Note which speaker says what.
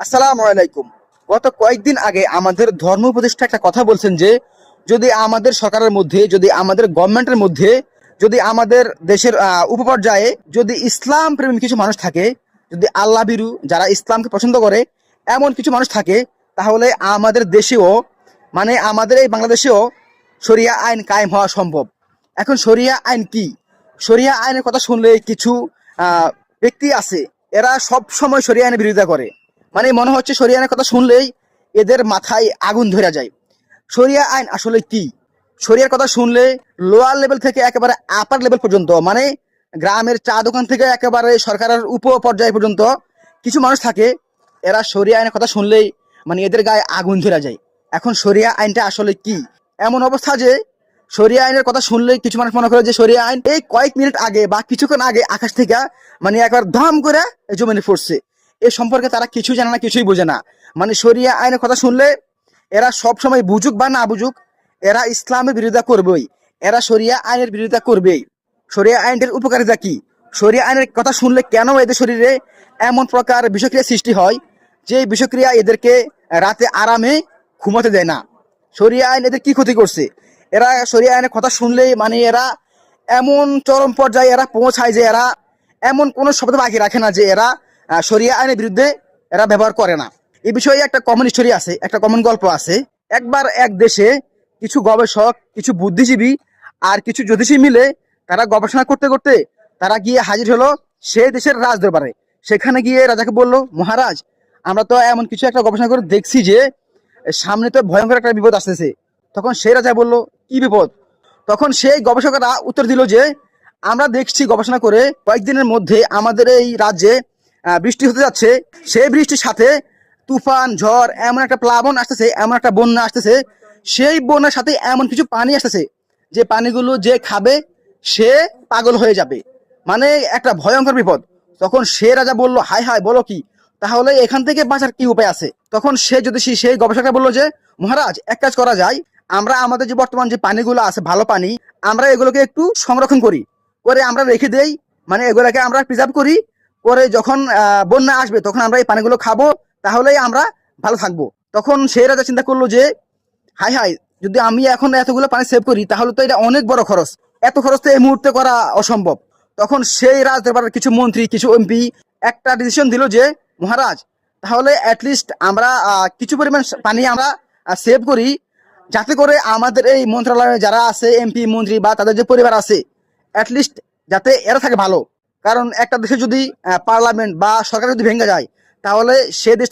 Speaker 1: আসসালামু আলাইকুম। গত কয়েকদিন আগে আমাদের ধর্ম উপদেষ্টা একটা কথা বলছেন যে যদি আমাদের সরকারের মধ্যে, যদি আমাদের গভর্নমেন্টের মধ্যে, যদি আমাদের দেশের উপপর্যায়ে যদি ইসলাম প্রেমী কিছু মানুষ থাকে, যদি আল্লাহ বিরু যারা ইসলামকে পছন্দ করে এমন কিছু মানুষ থাকে, তাহলে আমাদের দেশেও মানে আমাদের এই বাংলাদেশেও শরিয়া আইন কায়েম হওয়া সম্ভব। এখন শরিয়া আইন কি? শরিয়া আইনের কথা শুনলে কিছু ব্যক্তি আছে, এরা সব সময় শরিয়া আইনের বিরোধিতা করে। মানে মনে হচ্ছে শরিয়া আইনের কথা শুনলেই এদের মাথায় আগুন ধরে যায়। শরিয়া আইন আসলে কি? শরিয়ার কথা শুনলে লোয়ার লেভেল থেকে একেবারে আপার লেভেল পর্যন্ত, মানে গ্রামের চা দোকান থেকে একেবারে সরকারের উপ পর্যায় পর্যন্ত কিছু মানুষ থাকে, এরা শরিয়া আইনের কথা শুনলেই মানে এদের গায়ে আগুন ধরে যায়। এখন শরিয়া আইনটা আসলে কি? এমন অবস্থা যে শরিয়া আইনের কথা শুনলেই কিছু মানুষ মনে করে যে শরিয়া আইন এই কয়েক মিনিট আগে বা কিছুক্ষণ আগে আকাশ থেকে মানে একবার ধম করে জমিনে পড়ছে। এ সম্পর্কে তারা কিছু জানে না, কিছুই বোঝে না। মানে শরিয়া আইনের কথা শুনলে এরা সব সময় বুঝুক বা না বুঝুক, এরা ইসলামের বিরোধিতা করবেই, এরা শরিয়া আইনের বিরোধিতা করবেই। শরিয়া আইনের উপকারিতা কি? শরিয়া আইনের কথা শুনলে কেন এদের শরীরে এমন প্রকার বিষক্রিয়া সৃষ্টি হয় যে বিষক্রিয়া এদেরকে রাতে আরামে ঘুমাতে দেয় না? শরিয়া আইন এদের কি ক্ষতি করছে? এরা শরিয়া আইনের কথা শুনলেই মানে এরা এমন চরম পর্যায়ে এরা পৌঁছায় যে এরা এমন কোনো শব্দ বাকি রাখে না যে এরা শরিয়া আইনের বিরুদ্ধে এরা ব্যবহার করে না। এই বিষয়ে একটা কমন স্টোরি আছে, একটা কমন গল্প আছে। একবার এক দেশে কিছু গবেষক, কিছু বুদ্ধিজীবী আর কিছু জ্যোতিষী মিলে তারা গবেষণা করতে করতে তারা গিয়ে হাজির হলো সেই দেশের রাজ দরবারে। সেখানে গিয়ে রাজাকে বলল, মহারাজ, আমরা তো এমন কিছু একটা গবেষণা করে দেখছি যে সামনে তো ভয়ঙ্কর একটা বিপদ আসতেছে। তখন সেই রাজা বলল, কি বিপদ? তখন সেই গবেষকরা উত্তর দিল যে আমরা দেখছি গবেষণা করে কয়েকদিনের মধ্যে আমাদের এই রাজ্যে বৃষ্টি হতে যাচ্ছে। সেই বৃষ্টির সাথে তুফান, ঝড়, এমন একটা প্লাবন আসতেছে, এমন একটা বন্যা আসতেছে, সেই বন্যার সাথে এমন কিছু পানি আসতেছে যে পানিগুলো যে খাবে সে পাগল হয়ে যাবে। মানে একটা ভয়ঙ্কর বিপদ। তখন সে রাজা বলল, হায় হায়, বলো কি? তাহলে এখান থেকে বাঁচার কি উপায় আছে? তখন সে জ্যোতিষী, সেই গবেষকরা বললো যে মহারাজ, এক কাজ করা যায়, আমরা আমাদের যে বর্তমান যে পানিগুলো আছে, ভালো পানি, আমরা এগুলোকে একটু সংরক্ষণ করি, করে আমরা রেখে দেই, মানে এগুলোকে আমরা প্রিজার্ভ করি, করে যখন বন্যা আসবে তখন আমরা এই পানিগুলো খাবো, তাহলেই আমরা ভালো থাকবো। তখন সেই রাজা চিন্তা করলো যে হাই হাই, যদি আমি এখন এতগুলো পানি সেভ করি তাহলে তো এটা অনেক বড় খরচ, এত খরচ তো এই মুহূর্তে করা অসম্ভব। তখন সেই রাজদরবারের কিছু মন্ত্রী, কিছু এমপি একটা ডিসিশন দিল যে মহারাজ, তাহলে অ্যাটলিস্ট আমরা কিছু পরিমাণ পানি আমরা সেভ করি, যাতে করে আমাদের এই মন্ত্রণালয়ে যারা আছে, এমপি মন্ত্রী বা তাদের যে পরিবার আছে, অ্যাটলিস্ট যাতে এরা থাকে ভালো। কারণ একটা দেশে যদি পার্লামেন্ট বা সরকার যদি ভেঙে যায় তাহলে সে দেশ